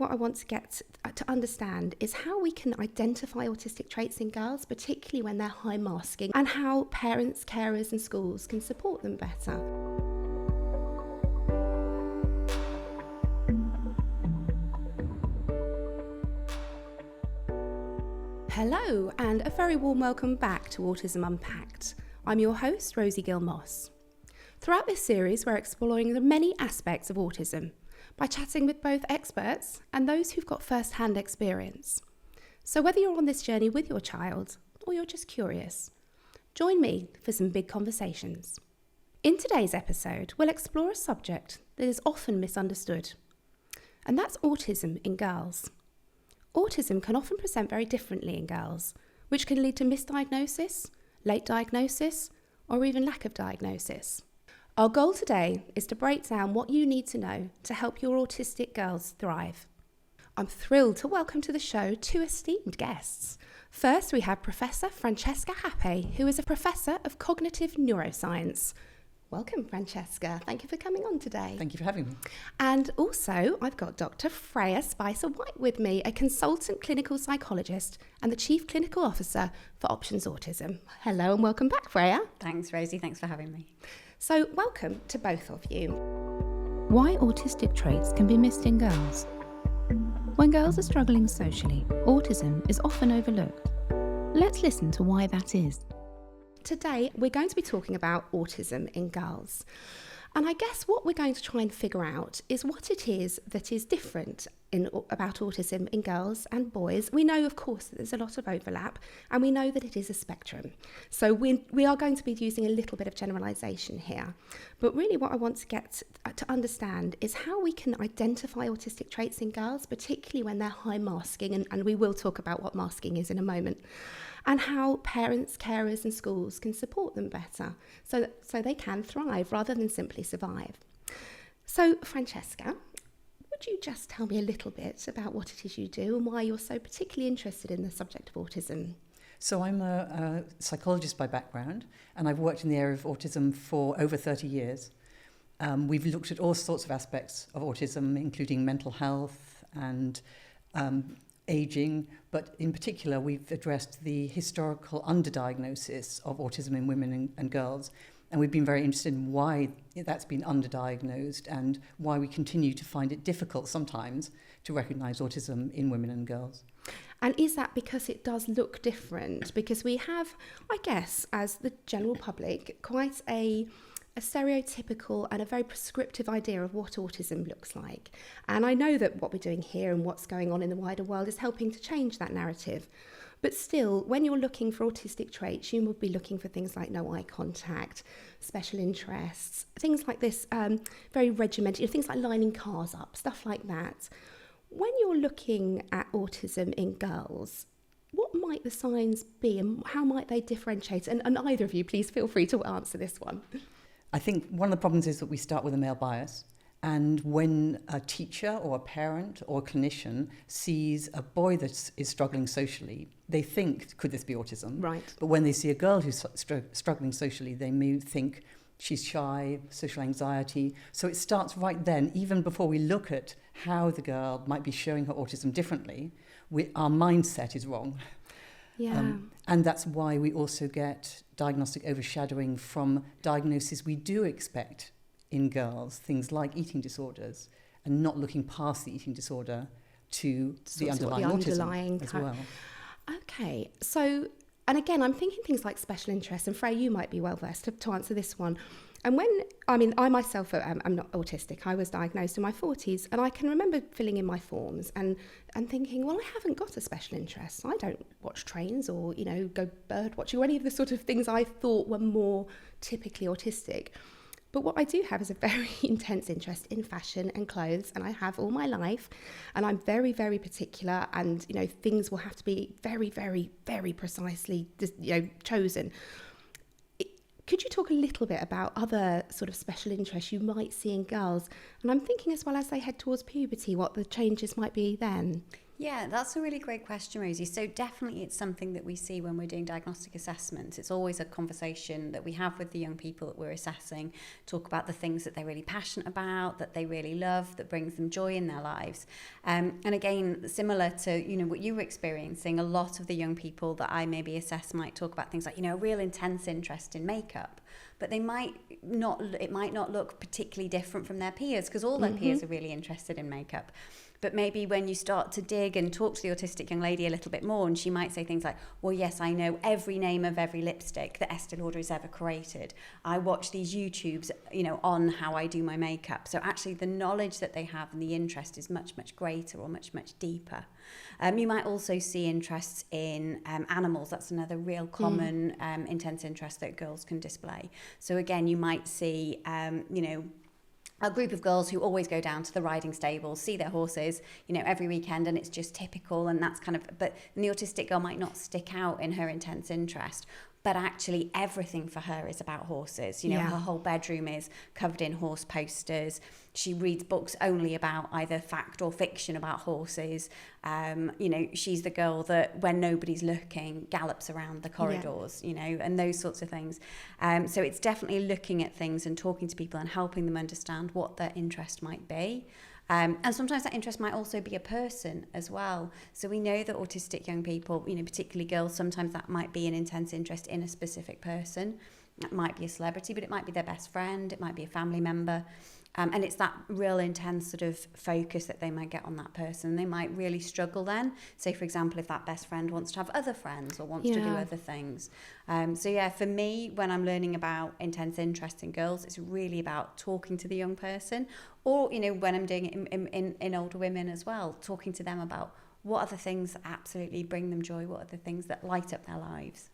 what I want to get to understand is how we can identify autistic traits in girls, particularly when they're high masking, and how parents, carers and schools can support them better. Hello, and a very warm welcome back to Autism Unpacked. I'm your host, Rosie Gill Moss. Throughout this series, we're exploring the many aspects of autism by chatting with both experts and those who've got first-hand experience. So whether you're on this journey with your child or you're just curious, join me for some big conversations. In today's episode, we'll explore a subject that is often misunderstood, and that's autism in girls. Autism can often present very differently in girls, which can lead to misdiagnosis, late diagnosis, or even lack of diagnosis. Our goal today is to break down what you need to know to help your autistic girls thrive. I'm thrilled to welcome to the show two esteemed guests. First, we have Professor Francesca Happé, who is a Professor of Cognitive Neuroscience. Welcome, Francesca. Thank you for coming on today. Thank you for having me. And also, I've got Dr. Freya Spicer-White with me, a consultant clinical psychologist and the Chief Clinical Officer for Options Autism. Hello and welcome back, Freya. Thanks, Rosie. Thanks for having me. So, welcome to both of you. Why autistic traits can be missed in girls. When girls are struggling socially, autism is often overlooked. Let's listen to why that is. Today, we're going to be talking about autism in girls. And I guess what we're going to try and figure out is what it is that is different about autism in girls and boys. We know, of course, that there's a lot of overlap, and we know that it is a spectrum. So we are going to be using a little bit of generalisation here. But really what I want to get to understand is how we can identify autistic traits in girls, particularly when they're high masking, and we will talk about what masking is in a moment, and how parents, carers and schools can support them better so they can thrive rather than simply survive. So, Francesca, would you just tell me a little bit about what it is you do and why you're so particularly interested in the subject of autism? So I'm a psychologist by background, and I've worked in the area of autism for over 30 years. We've looked at all sorts of aspects of autism, including mental health and aging, but in particular we've addressed the historical underdiagnosis of autism in women and girls, and we've been very interested in why that's been underdiagnosed and why we continue to find it difficult sometimes to recognise autism in women and girls. And is that because it does look different? Because we have, I guess, as the general public, quite a stereotypical and a very prescriptive idea of what autism looks like. And I know that what we're doing here and what's going on in the wider world is helping to change that narrative. But still, when you're looking for autistic traits, you would be looking for things like no eye contact, special interests, things like this, very regimented, things like lining cars up, stuff like that. When you're looking at autism in girls, what might the signs be and how might they differentiate? And either of you, please feel free to answer this one. I think one of the problems is that we start with a male bias, and when a teacher or a parent or a clinician sees a boy that is struggling socially, they think, could this be autism? Right. But when they see a girl who's struggling socially, they may think she's shy, social anxiety. So it starts right then, even before we look at how the girl might be showing her autism differently, our mindset is wrong. Yeah. And that's why we also get diagnostic overshadowing from diagnoses we do expect in girls, things like eating disorders, and not looking past the eating disorder to the underlying autism as well. Okay, so, and again, I'm thinking things like special interests, and Freya, you might be well versed to answer this one. And I myself, I'm not autistic. I was diagnosed in my 40s, and I can remember filling in my forms and thinking, well, I haven't got a special interest. I don't watch trains or, go bird watching or any of the sort of things I thought were more typically autistic. But what I do have is a very intense interest in fashion and clothes, and I have all my life, and I'm very, very particular, and, things will have to be very, very, very precisely, chosen. Could you talk a little bit about other sort of special interests you might see in girls? And I'm thinking as well as they head towards puberty, what the changes might be then. Yeah, that's a really great question, Rosie. So definitely it's something that we see when we're doing diagnostic assessments. It's always a conversation that we have with the young people that we're assessing, talk about the things that they're really passionate about, that they really love, that brings them joy in their lives. And again, similar to, what you were experiencing, a lot of the young people that I maybe assess might talk about things like, a real intense interest in makeup. But it might not look particularly different from their peers, because all their peers are really interested in makeup. But maybe when you start to dig and talk to the autistic young lady a little bit more, and she might say things like, well, yes, I know every name of every lipstick that Estee Lauder has ever created. I watch these YouTubes, on how I do my makeup. So actually the knowledge that they have and the interest is much, much greater or much, much deeper. You might also see interests in animals. That's another real common intense interest that girls can display. So again, you might see, a group of girls who always go down to the riding stables, see their horses, every weekend, and it's just typical, and that's but the autistic girl might not stick out in her intense interest, but actually everything for her is about horses. Her whole bedroom is covered in horse posters. She reads books only about either fact or fiction about horses. She's the girl that when nobody's looking gallops around the corridors, and those sorts of things. So it's definitely looking at things and talking to people and helping them understand what their interest might be. And sometimes that interest might also be a person as well. So we know that autistic young people, particularly girls, sometimes that might be an intense interest in a specific person. It might be a celebrity, but it might be their best friend. It might be a family member. And it's that real intense sort of focus that they might get on that person. They might really struggle then. Say, for example, if that best friend wants to have other friends or wants to do other things. For me, when I'm learning about intense interest in girls, it's really about talking to the young person. Or, when I'm doing it in older women as well, talking to them about what are the things that absolutely bring them joy, what are the things that light up their lives.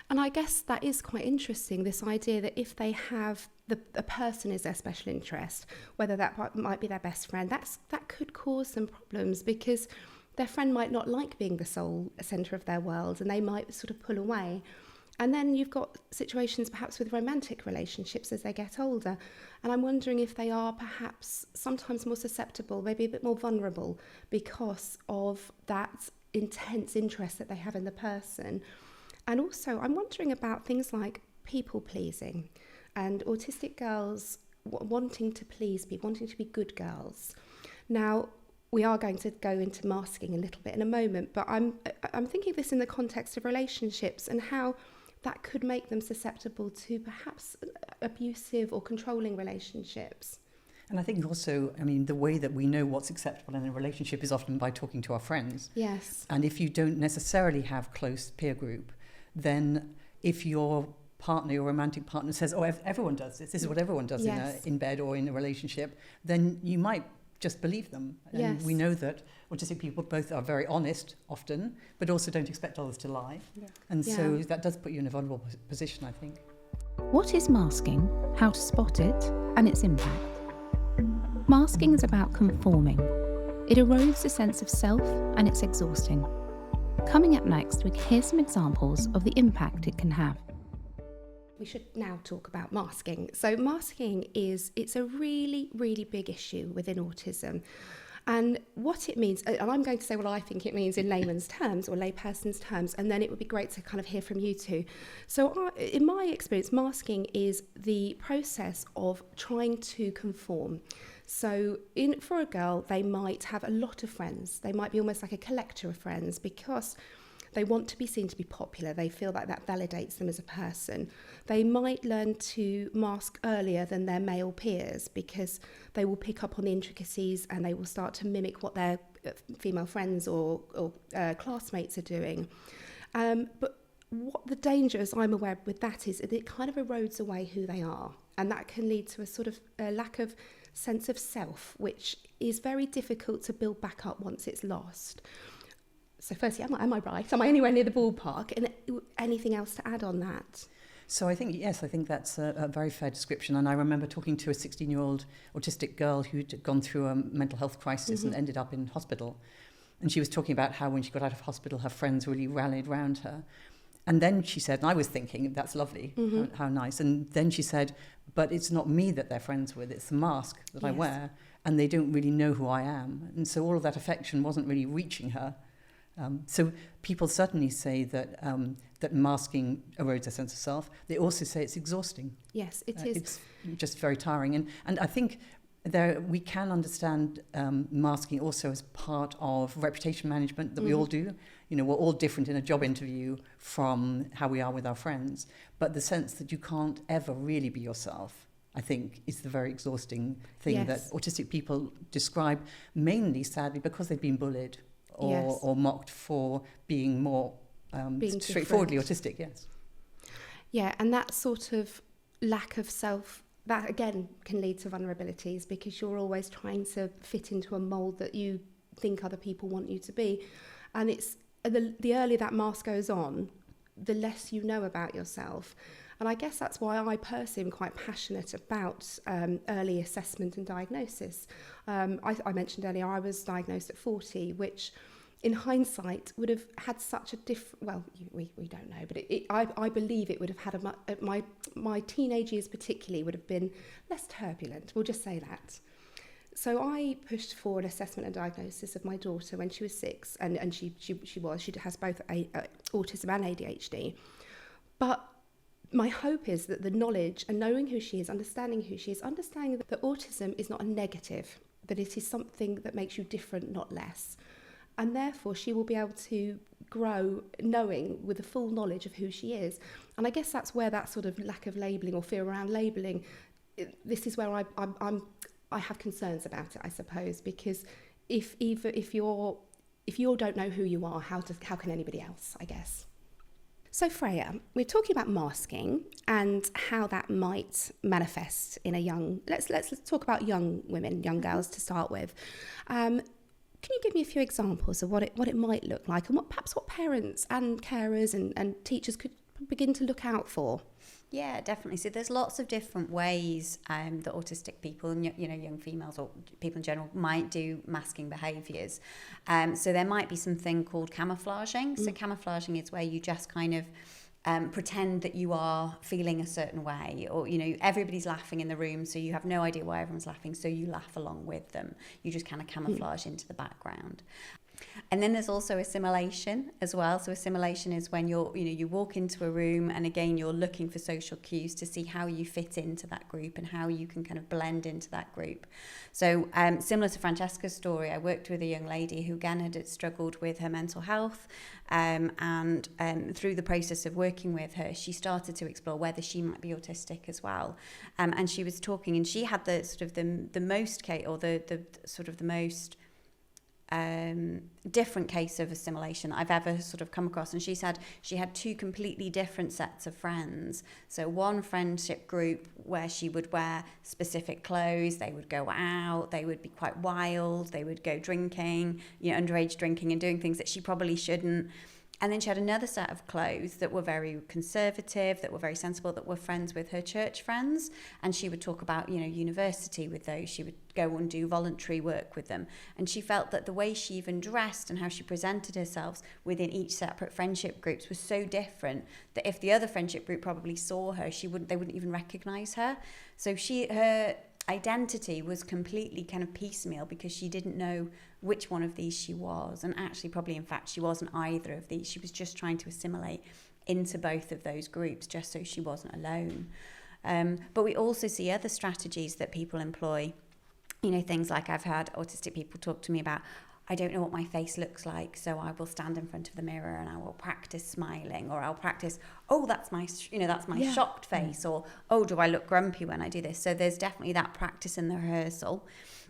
And I guess that is quite interesting, this idea that if they have a person is their special interest, whether that might be their best friend, that could cause some problems, because their friend might not like being the sole centre of their world, and they might sort of pull away. And then you've got situations perhaps with romantic relationships as they get older. And I'm wondering if they are perhaps sometimes more susceptible, maybe a bit more vulnerable, because of that intense interest that they have in the person. And also, I'm wondering about things like people pleasing and autistic girls wanting to please people, wanting to be good girls. Now, we are going to go into masking a little bit in a moment, but I'm thinking of this in the context of relationships and how that could make them susceptible to perhaps abusive or controlling relationships. And I think also, the way that we know what's acceptable in a relationship is often by talking to our friends. Yes. And if you don't necessarily have close peer group, then if your partner, your romantic partner says, oh, everyone does this is what everyone does in bed or in a relationship, then you might just believe them. And we know that autistic people both are very honest often, but also don't expect others to lie. Yeah. And so that does put you in a vulnerable position, I think. What is masking, how to spot it, and its impact? Masking is about conforming. It erodes a sense of self, and it's exhausting. Coming up next, we hear some examples of the impact it can have. We should now talk about masking. So masking it's a really, really big issue within autism. And what it means, and I'm going to say what I think it means in layman's terms or layperson's terms, and then it would be great to kind of hear from you too. So in my experience, masking is the process of trying to conform. So for a girl, they might have a lot of friends. They might be almost like a collector of friends because they want to be seen to be popular. They feel like that validates them as a person. They might learn to mask earlier than their male peers because they will pick up on the intricacies and they will start to mimic what their female friends or classmates are doing. But what the danger, as I'm aware with that, is that it kind of erodes away who they are. And that can lead to a sort of a lack of sense of self, which is very difficult to build back up once it's lost. So firstly, am I right? Am I anywhere near the ballpark? And anything else to add on that? So I think that's a very fair description. And I remember talking to a 16-year-old autistic girl who'd gone through a mental health crisis and ended up in hospital. And she was talking about how when she got out of hospital, her friends really rallied around her. And then she said, and I was thinking, that's lovely, how nice. And then she said, but it's not me that they're friends with, it's the mask that I wear, and they don't really know who I am. And so all of that affection wasn't really reaching her. So people certainly say that that masking erodes a sense of self. They also say it's exhausting. Yes, it is. It's just very tiring. And I think we can understand masking also as part of reputation management that we all do. You know, we're all different in a job interview from how we are with our friends. But the sense that you can't ever really be yourself, I think, is the very exhausting thing that autistic people describe, mainly, sadly, because they've been bullied or mocked for being more straightforwardly autistic, Yeah, and that sort of lack of self, that again can lead to vulnerabilities, because you're always trying to fit into a mould that you think other people want you to be. And it's the earlier that mask goes on, the less you know about yourself. And I guess that's why I personally am quite passionate about early assessment and diagnosis. I mentioned earlier I was diagnosed at 40, which in hindsight would have had such a different, well, we don't know, but I believe it would have had my teenage years particularly would have been less turbulent, we'll just say that. So I pushed for an assessment and diagnosis of my daughter when she was 6, and she has both autism and ADHD. But my hope is that the knowledge and knowing who she is, understanding that autism is not a negative, that it is something that makes you different, not less. And therefore she will be able to grow knowing with the full knowledge of who she is. And I guess that's where that sort of lack of labelling or fear around labelling, this is where I have concerns about it, I suppose, because if you don't know who you are, how can anybody else, I guess? So Freya, we're talking about masking and how that might manifest in a young, let's talk about young women, young girls to start with. Can you give me a few examples of what it might look like, and perhaps what parents and carers and teachers could begin to look out for? Yeah, definitely. So there's lots of different ways that autistic people and young females or people in general might do masking behaviours. So there might be something called camouflaging. So camouflaging is where you just kind of pretend that you are feeling a certain way, or everybody's laughing in the room, so you have no idea why everyone's laughing, so you laugh along with them. You just kind of camouflage into the background. And then there's also assimilation as well. So assimilation is when you walk into a room, and again you're looking for social cues to see how you fit into that group and how you can kind of blend into that group. So similar to Francesca's story, I worked with a young lady who again had struggled with her mental health, and through the process of working with her, she started to explore whether she might be autistic as well. And she was talking, and she had the sort of the most different case of assimilation I've ever sort of come across. And she said she had 2 completely different sets of friends. So one friendship group where she would wear specific clothes, they would go out, they would be quite wild, they would go drinking, underage drinking and doing things that she probably shouldn't. And then she had another set of clothes that were very conservative, that were very sensible, that were friends with her church friends. And she would talk about, university with those. She would go and do voluntary work with them. And she felt that the way she even dressed and how she presented herself within each separate friendship groups was so different that if the other friendship group probably saw her, they wouldn't even recognise her. So her identity was completely kind of piecemeal, because she didn't know which one of these she was, and actually probably in fact she wasn't either of these. She was just trying to assimilate into both of those groups just so she wasn't alone. But we also see other strategies that people employ, things like I've had autistic people talk to me about, I don't know what my face looks like, so I will stand in front of the mirror and I will practice smiling, or I'll practice, that's my shocked face, or, do I look grumpy when I do this? So there's definitely that practice in the rehearsal.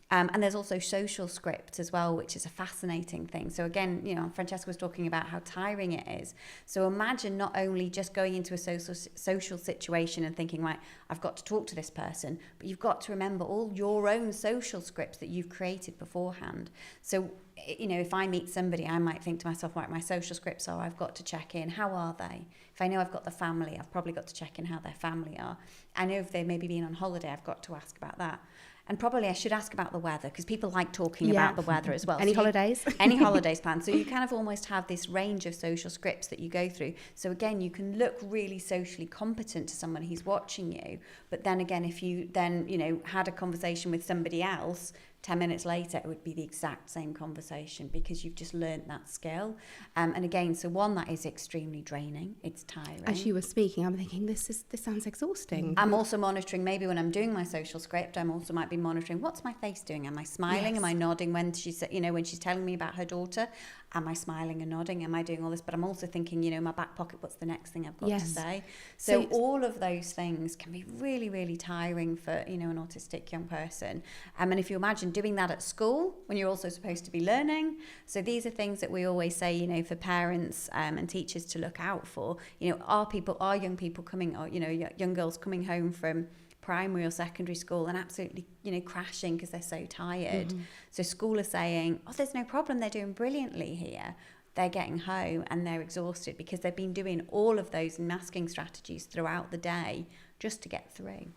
And there's also social script as well, which is a fascinating thing. So again, Francesca was talking about how tiring it is. So imagine not only just going into a social situation and thinking, right, I've got to talk to this person, but you've got to remember all your own social scripts that you've created beforehand. So, if I meet somebody, I might think to myself, right, my social scripts are, I've got to check in, how are they? If I know I've got the family, I've probably got to check in how their family are. I know if they've maybe been on holiday, I've got to ask about that. And probably I should ask about the weather, because people like talking about the weather as well. Any holidays? Any holidays planned. So you kind of almost have this range of social scripts that you go through. So again, you can look really socially competent to someone who's watching you. But then again, if you then, had a conversation with somebody else, 10 minutes later, it would be the exact same conversation, because you've just learnt that skill. And again, so one, that is extremely draining. It's tiring. As you were speaking, I'm thinking, this sounds exhausting. I'm also monitoring, maybe when I'm doing my social script, I'm also might be monitoring, what's my face doing? Am I smiling? Yes. Am I nodding when she's, when she's telling me about her daughter? Am I smiling and nodding? Am I doing all this? But I'm also thinking, in my back pocket, what's the next thing I've got to say? So all of those things can be really, really tiring for, an autistic young person. And if you imagine doing that at school when you're also supposed to be learning. So these are things that we always say, for parents and teachers to look out for. Are young people coming, or, young girls coming home from primary or secondary school and absolutely, crashing because they're so tired. Mm-hmm. So school are saying, there's no problem, they're doing brilliantly here. They're getting home and they're exhausted because they've been doing all of those masking strategies throughout the day just to get through.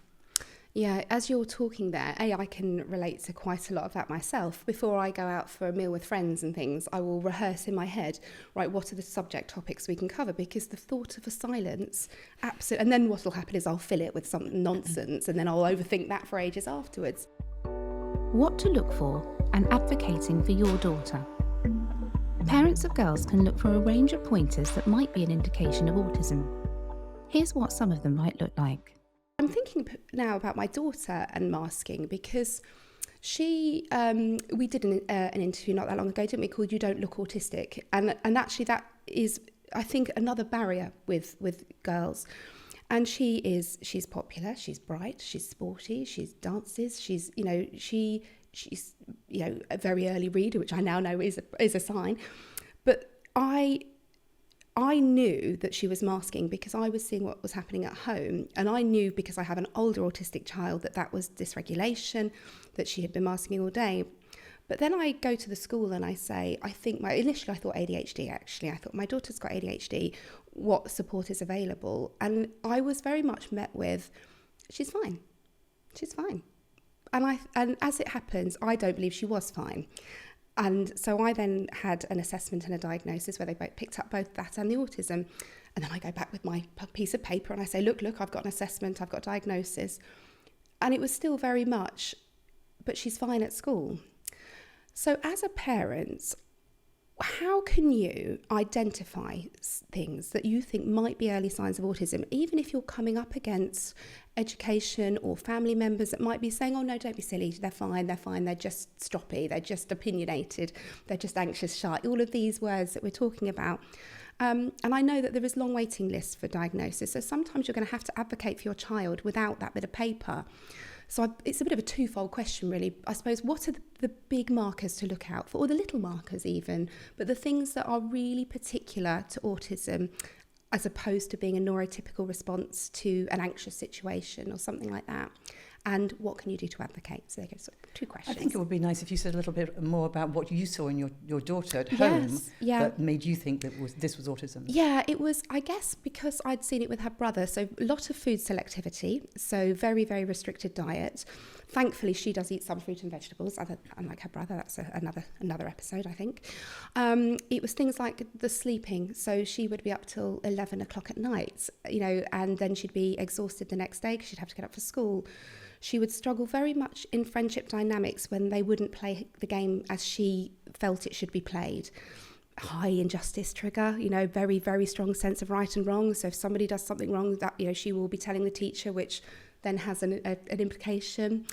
Yeah, as you're talking there, I can relate to quite a lot of that myself. Before I go out for a meal with friends and things, I will rehearse in my head, right, what are the subject topics we can cover? Because the thought of a silence, absolutely, and then what will happen is I'll fill it with some nonsense and then I'll overthink that for ages afterwards. What to look for and advocating for your daughter. Parents of girls can look for a range of pointers that might be an indication of autism. Here's what some of them might look like. I'm thinking now about my daughter and masking, because we did an interview not that long ago, didn't we, called You Don't Look Autistic. And actually that is, I think, another barrier with girls. And she's popular, she's bright, she's sporty, she dances, she's a very early reader, which I now know is a sign. But I knew that she was masking because I was seeing what was happening at home, and I knew, because I have an older autistic child, that was dysregulation, that she had been masking all day. But then I go to the school and I say, initially I thought ADHD, actually. I thought my daughter's got ADHD, what support is available? And I was very much met with, she's fine. And as it happens, I don't believe she was fine. And so I then had an assessment and a diagnosis where they both picked up both that and the autism. And then I go back with my piece of paper and I say, look, I've got an assessment, I've got diagnosis. And it was still very much, but she's fine at school. So as a parent, how can you identify things that you think might be early signs of autism, even if you're coming up against education or family members that might be saying, oh no, don't be silly, they're fine, they're just stroppy, they're just opinionated, they're just anxious, shy, all of these words that we're talking about. And I know that there is long waiting lists for diagnosis, so sometimes you're going to have to advocate for your child without that bit of paper. So it's a bit of a twofold question, really. I suppose, what are the big markers to look out for, or the little markers even, but the things that are really particular to autism, as opposed to being a neurotypical response to an anxious situation or something like that? And what can you do to advocate? So there goes two questions. I think it would be nice if you said a little bit more about what you saw in your daughter at home that made you think that this was autism. Yeah, it was, I guess, because I'd seen it with her brother. So a lot of food selectivity, so very, very restricted diet. Thankfully, she does eat some fruit and vegetables, unlike her brother. That's another episode, I think. It was things like the sleeping. So she would be up till 11 o'clock at night, and then she'd be exhausted the next day because she'd have to get up for school. She would struggle very much in friendship dynamics when they wouldn't play the game as she felt it should be played. High injustice trigger, very, very strong sense of right and wrong. So if somebody does something wrong, that she will be telling the teacher, which then has an implication.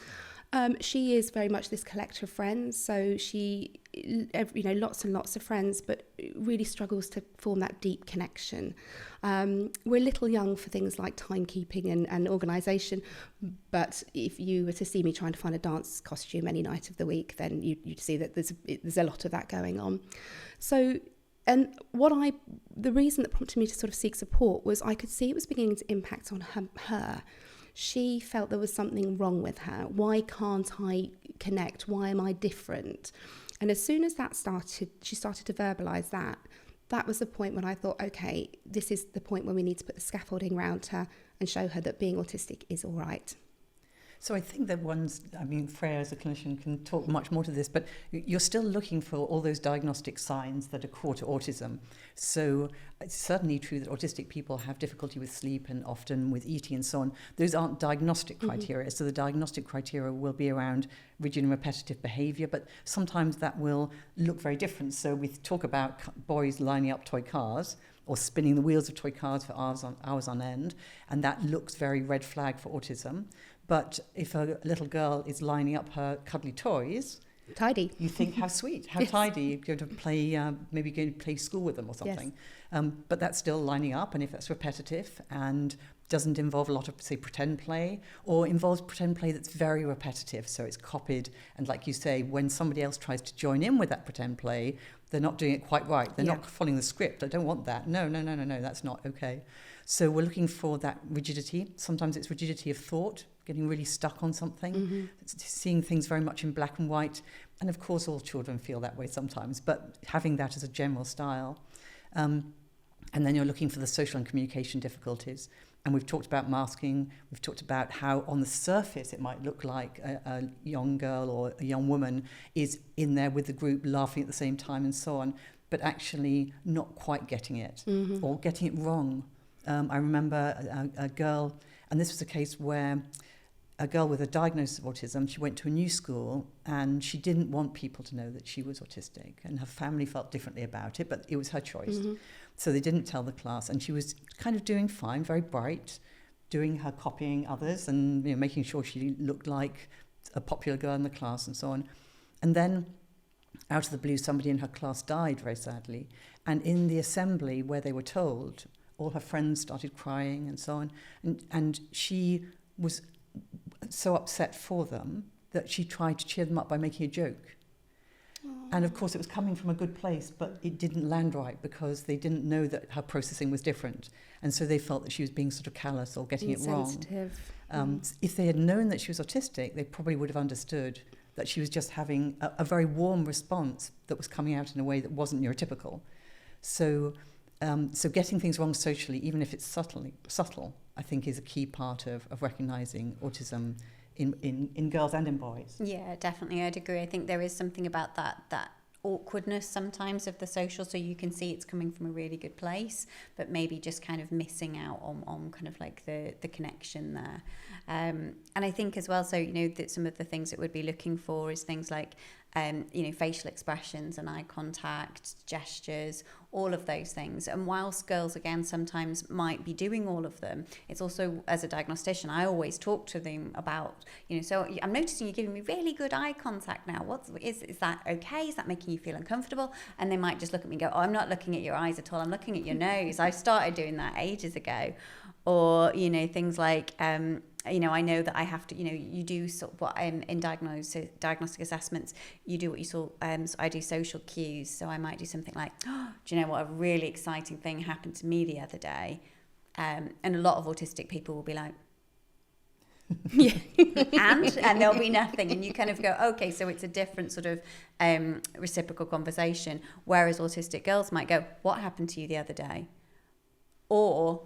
She is very much this collector of friends, so she, lots and lots of friends, but really struggles to form that deep connection. We're a little young for things like timekeeping and organisation, but if you were to see me trying to find a dance costume any night of the week, then you'd see that there's a lot of that going on. So, and the reason that prompted me to sort of seek support was I could see it was beginning to impact on her. She felt there was something wrong with her. Why can't I connect? Why am I different? And as soon as she started to verbalise that. That was the point when I thought, okay, this is the point when we need to put the scaffolding around her and show her that being autistic is all right. So I think that Freya as a clinician can talk much more to this, but you're still looking for all those diagnostic signs that are core to autism. So it's certainly true that autistic people have difficulty with sleep and often with eating and so on. Those aren't diagnostic criteria. So the diagnostic criteria will be around rigid and repetitive behaviour, but sometimes that will look very different. So we talk about boys lining up toy cars or spinning the wheels of toy cars for hours on end, and that looks very red flag for autism. But if a little girl is lining up her cuddly toys, tidy, you think, how sweet, how tidy, you're going to play, maybe going to play school with them or something. Yes. But that's still lining up, and if that's repetitive and doesn't involve a lot of, say, pretend play, or involves pretend play that's very repetitive, so it's copied, and like you say, when somebody else tries to join in with that pretend play, they're not doing it quite right. They're not following the script. I don't want that. No, that's not okay. So we're looking for that rigidity. Sometimes it's rigidity of thought, getting really stuck on something, seeing things very much in black and white. And of course, all children feel that way sometimes, but having that as a general style. And then you're looking for the social and communication difficulties. And we've talked about masking. We've talked about how on the surface it might look like a young girl or a young woman is in there with the group laughing at the same time and so on, but actually not quite getting it or getting it wrong. I remember a girl, and this was a case where a girl with a diagnosis of autism, she went to a new school and she didn't want people to know that she was autistic, and her family felt differently about it, but it was her choice. So they didn't tell the class, and she was kind of doing fine, very bright, doing her copying others and making sure she looked like a popular girl in the class and so on. And then out of the blue, somebody in her class died very sadly. And in the assembly where they were told, all her friends started crying and so on. And she was so upset for them that she tried to cheer them up by making a joke. And of course it was coming from a good place, but it didn't land right because they didn't know that her processing was different. And so they felt that she was being sort of callous or getting it wrong. If they had known that she was autistic, they probably would have understood that she was just having a very warm response that was coming out in a way that wasn't neurotypical. So getting things wrong socially, even if it's subtle, I think is a key part of recognising autism in girls and in boys. Yeah, definitely, I'd agree. I think there is something about that awkwardness sometimes of the social, so you can see it's coming from a really good place, but maybe just kind of missing out on kind of like the connection there. And I think as well, so that some of the things that we'd be looking for is things like facial expressions and eye contact, gestures, all of those things. And whilst girls, again, sometimes might be doing all of them, it's also, as a diagnostician, I always talk to them about, so I'm noticing you're giving me really good eye contact now. Is that okay? Is that making you feel uncomfortable? And they might just look at me and go, oh, I'm not looking at your eyes at all. I'm looking at your nose. I started doing that ages ago. Or, things like, I know that I have to, you do sort of what in diagnostic assessments, you do what you saw, so I do social cues. So I might do something like, oh, do you know what, a really exciting thing happened to me the other day? And a lot of autistic people will be like, yeah, and there'll be nothing. And you kind of go, okay, so it's a different sort of reciprocal conversation. Whereas autistic girls might go, what happened to you the other day? Or,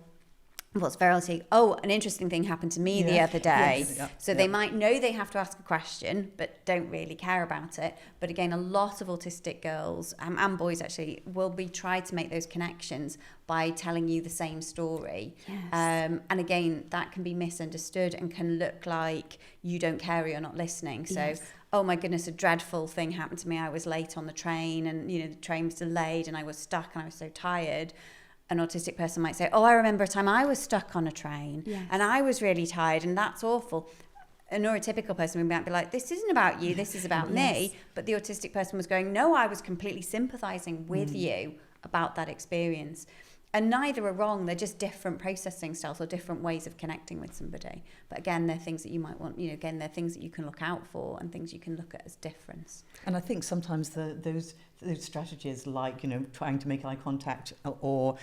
what's very an interesting thing happened to me the other day. They might know they have to ask a question, but don't really care about it. But again, a lot of autistic girls and boys actually will be trying to make those connections by telling you the same story. Yes. And again, that can be misunderstood and can look like you don't care or you're not listening. So, yes. Oh my goodness, a dreadful thing happened to me. I was late on the train and, the train was delayed and I was stuck and I was so tired. An autistic person might say, oh, I remember a time I was stuck on a train and I was really tired and that's awful. A neurotypical person might be like, this isn't about you, this is about me. But the autistic person was going, no, I was completely sympathising with you about that experience. And neither are wrong, they're just different processing styles or different ways of connecting with somebody. But again, they're things that you might want, again, they're things that you can look out for and things you can look at as difference. And I think sometimes those strategies like, trying to make eye contact or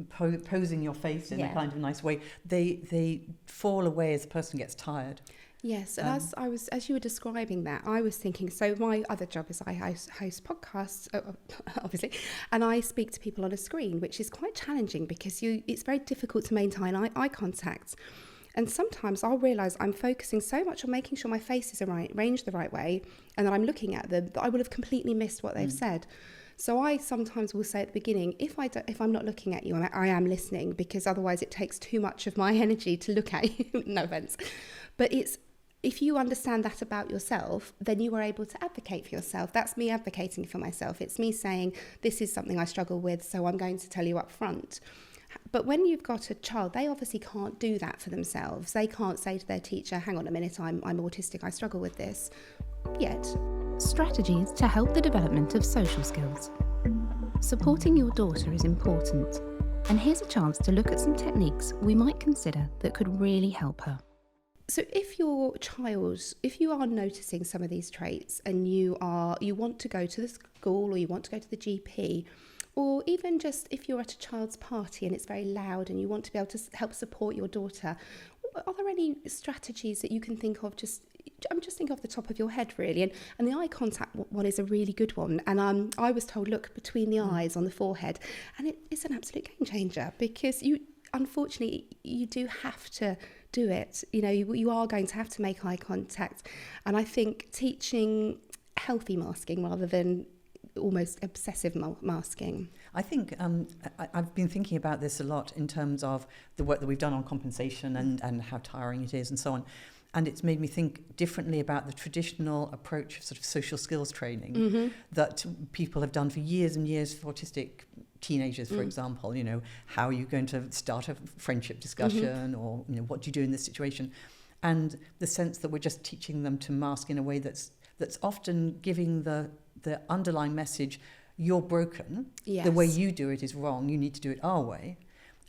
posing your face in a kind of nice way, they fall away as the person gets tired. Yes, and as you were describing that, I was thinking, so my other job is I host podcasts, obviously, and I speak to people on a screen, which is quite challenging because it's very difficult to maintain eye contact. And sometimes I'll realise I'm focusing so much on making sure my face is arranged the right way, and that I'm looking at them, that I will have completely missed what they've said. So I sometimes will say at the beginning, if I'm not looking at you, I am listening, because otherwise it takes too much of my energy to look at you. No offence. But if you understand that about yourself, then you are able to advocate for yourself. That's me advocating for myself. It's me saying, this is something I struggle with, so I'm going to tell you up front. But when you've got a child, they obviously can't do that for themselves. They can't say to their teacher, hang on a minute, I'm autistic, I struggle with this, yet. Strategies to help the development of social skills. Supporting your daughter is important, and here's a chance to look at some techniques we might consider that could really help her. So if you are noticing some of these traits, and you want to go to the school, or you want to go to the GP, or even just if you're at a child's party and it's very loud and you want to be able to help support your daughter, are there any strategies that you can think of? I'm just thinking off the top of your head, really. And the eye contact one is a really good one. And I was told, look between the eyes on the forehead. And it's an absolute game changer, because unfortunately, you do have to do it. You are going to have to make eye contact. And I think teaching healthy masking rather than almost obsessive masking. I think I've been thinking about this a lot in terms of the work that we've done on compensation and how tiring it is and so on. And it's made me think differently about the traditional approach of sort of social skills training that people have done for years and years for autistic teenagers, for example. How are you going to start a friendship discussion, or what do you do in this situation? And the sense that we're just teaching them to mask in a way that's often giving the underlying message, you're broken, the way you do it is wrong, you need to do it our way.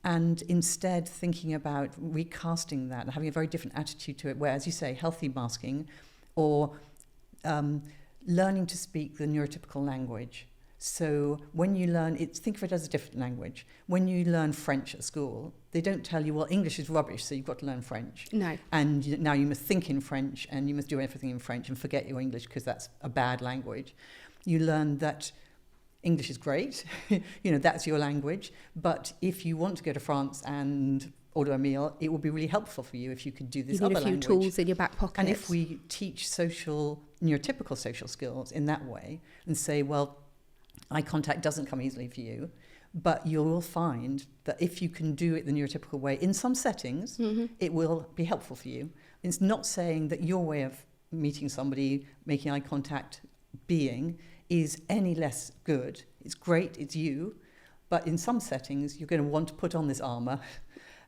And instead thinking about recasting that and having a very different attitude to it, where, as you say, healthy masking, or learning to speak the neurotypical language. So when you think of it as a different language. When you learn French at school, they don't tell you, well, English is rubbish, so you've got to learn French. No. And now you must think in French, and you must do everything in French and forget your English because that's a bad language. You learn that English is great, that's your language. But if you want to go to France and order a meal, it will be really helpful for you if you could do this other language. You need a few tools in your back pocket. And if we teach neurotypical social skills in that way and say, well, eye contact doesn't come easily for you, but you will find that if you can do it the neurotypical way in some settings, it will be helpful for you. It's not saying that your way of meeting somebody, making eye contact, is any less good. It's great, it's you, but in some settings you're going to want to put on this armour,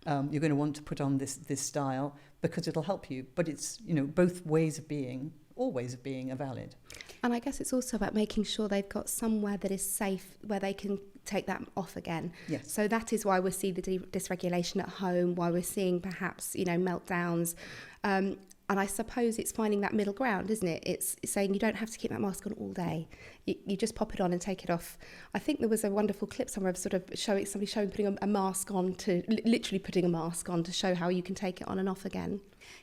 you're going to want to put on this style, because it'll help you. But it's, both ways of being, all ways of being are valid. And I guess it's also about making sure they've got somewhere that is safe, where they can take that off again. Yes. So that is why we see the dysregulation at home, why we're seeing perhaps, meltdowns. And I suppose it's finding that middle ground, isn't it? It's saying you don't have to keep that mask on all day. You just pop it on and take it off. I think there was a wonderful clip somewhere of sort of somebody showing putting a mask on, literally putting a mask on to show how you can take it on and off again.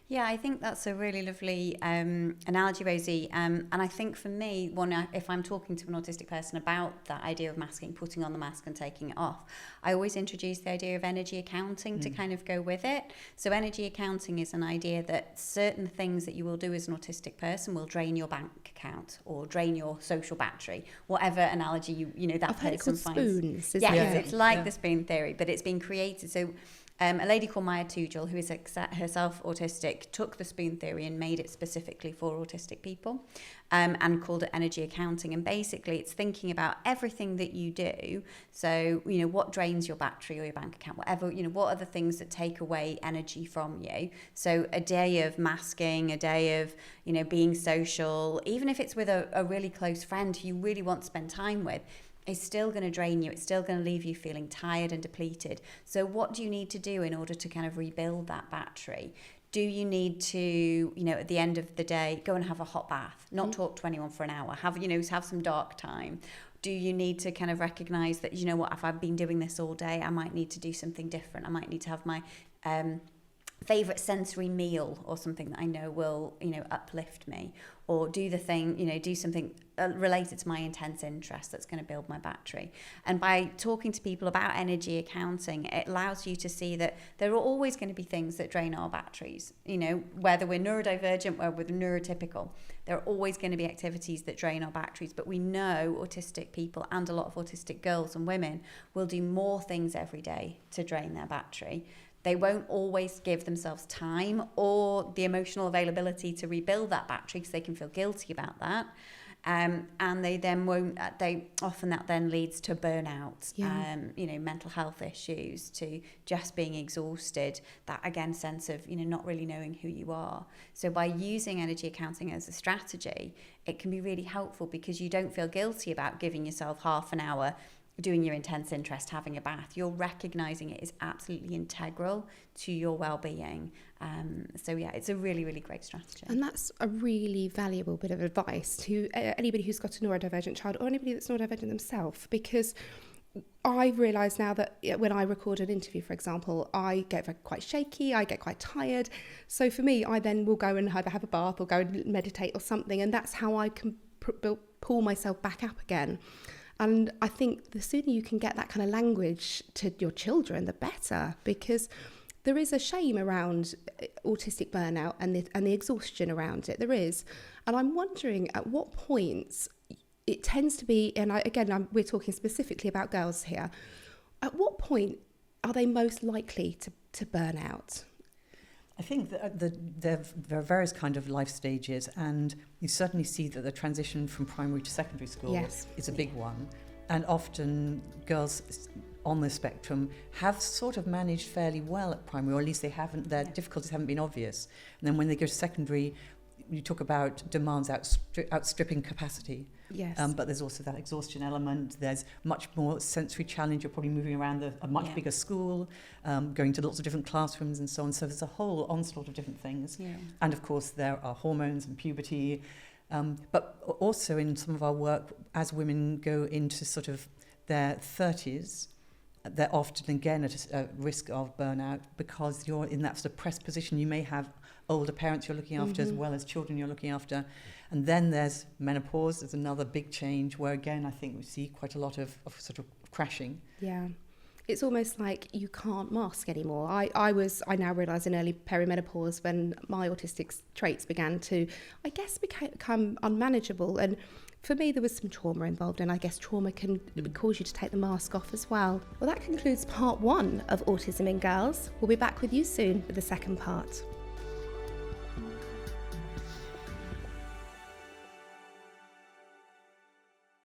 Yeah, I think that's a really lovely analogy, Rosie. And I think for me, if I'm talking to an autistic person about that idea of masking, putting on the mask and taking it off, I always introduce the idea of energy accounting to kind of go with it. So energy accounting is an idea that certain things that you will do as an autistic person will drain your bank account or drain your social battery, whatever analogy that person finds. Spoons, isn't yes, it? it's like the spoon theory, but it's been created. So a lady called Maya Tugel, who is herself autistic, took the spoon theory and made it specifically for autistic people, and called it energy accounting. And basically, it's thinking about everything that you do. So, what drains your battery or your bank account, whatever, what are the things that take away energy from you? So a day of masking, a day of, being social, even if it's with a really close friend who you really want to spend time with, is still going to drain you. It's still going to leave you feeling tired and depleted. So what do you need to do in order to kind of rebuild that battery? Do you need to, at the end of the day, go and have a hot bath, not talk to anyone for an hour, have some dark time? Do you need to kind of recognise that, if I've been doing this all day, I might need to do something different. I might need to have my favorite sensory meal or something that I know will, uplift me, or do the thing, do something related to my intense interest that's going to build my battery. And by talking to people about energy accounting, it allows you to see that there are always going to be things that drain our batteries, whether we're neurodivergent or we're neurotypical. There are always going to be activities that drain our batteries, but we know autistic people and a lot of autistic girls and women will do more things every day to drain their battery. They won't always give themselves time or the emotional availability to rebuild that battery because they can feel guilty about that. And they then won't, that then leads to burnout, mental health issues, to just being exhausted, that again sense of, not really knowing who you are. So by using energy accounting as a strategy, it can be really helpful because you don't feel guilty about giving yourself half an hour doing your intense interest, having a bath. You're recognising it is absolutely integral to your well-being. It's a really, really great strategy. And that's a really valuable bit of advice to anybody who's got a neurodivergent child or anybody that's neurodivergent themselves, because I've realised now that when I record an interview, for example, I get quite shaky, I get quite tired. So for me, I then will go and either have a bath or go and meditate or something, and that's how I can pull myself back up again. And I think the sooner you can get that kind of language to your children, the better, because there is a shame around autistic burnout and the exhaustion around it. There is. And I'm wondering at what points it tends to be, and we're talking specifically about girls here, at what point are they most likely to burn out? I think that there are various kind of life stages, and you certainly see that the transition from primary to secondary school is a big one. And often girls on the spectrum have sort of managed fairly well at primary, or at least their difficulties haven't been obvious. And then when they go to secondary, you talk about demands outstripping capacity. Yes. But there's also that exhaustion element. There's much more sensory challenge. You're probably moving around a much bigger school, going to lots of different classrooms and so on. So there's a whole onslaught of different things. Yeah. And of course, there are hormones and puberty. But also in some of our work, as women go into sort of their 30s, they're often again at a risk of burnout because you're in that suppressed position. You may have older parents you're looking after as well as children you're looking after. And then there's menopause. There's another big change where, again, I think we see quite a lot of sort of crashing. Yeah. It's almost like you can't mask anymore. I now realise in early perimenopause when my autistic traits began to, I guess, become unmanageable. And for me, there was some trauma involved, and I guess trauma can cause you to take the mask off as well. Well, that concludes part 1 of Autism in Girls. We'll be back with you soon with the second part.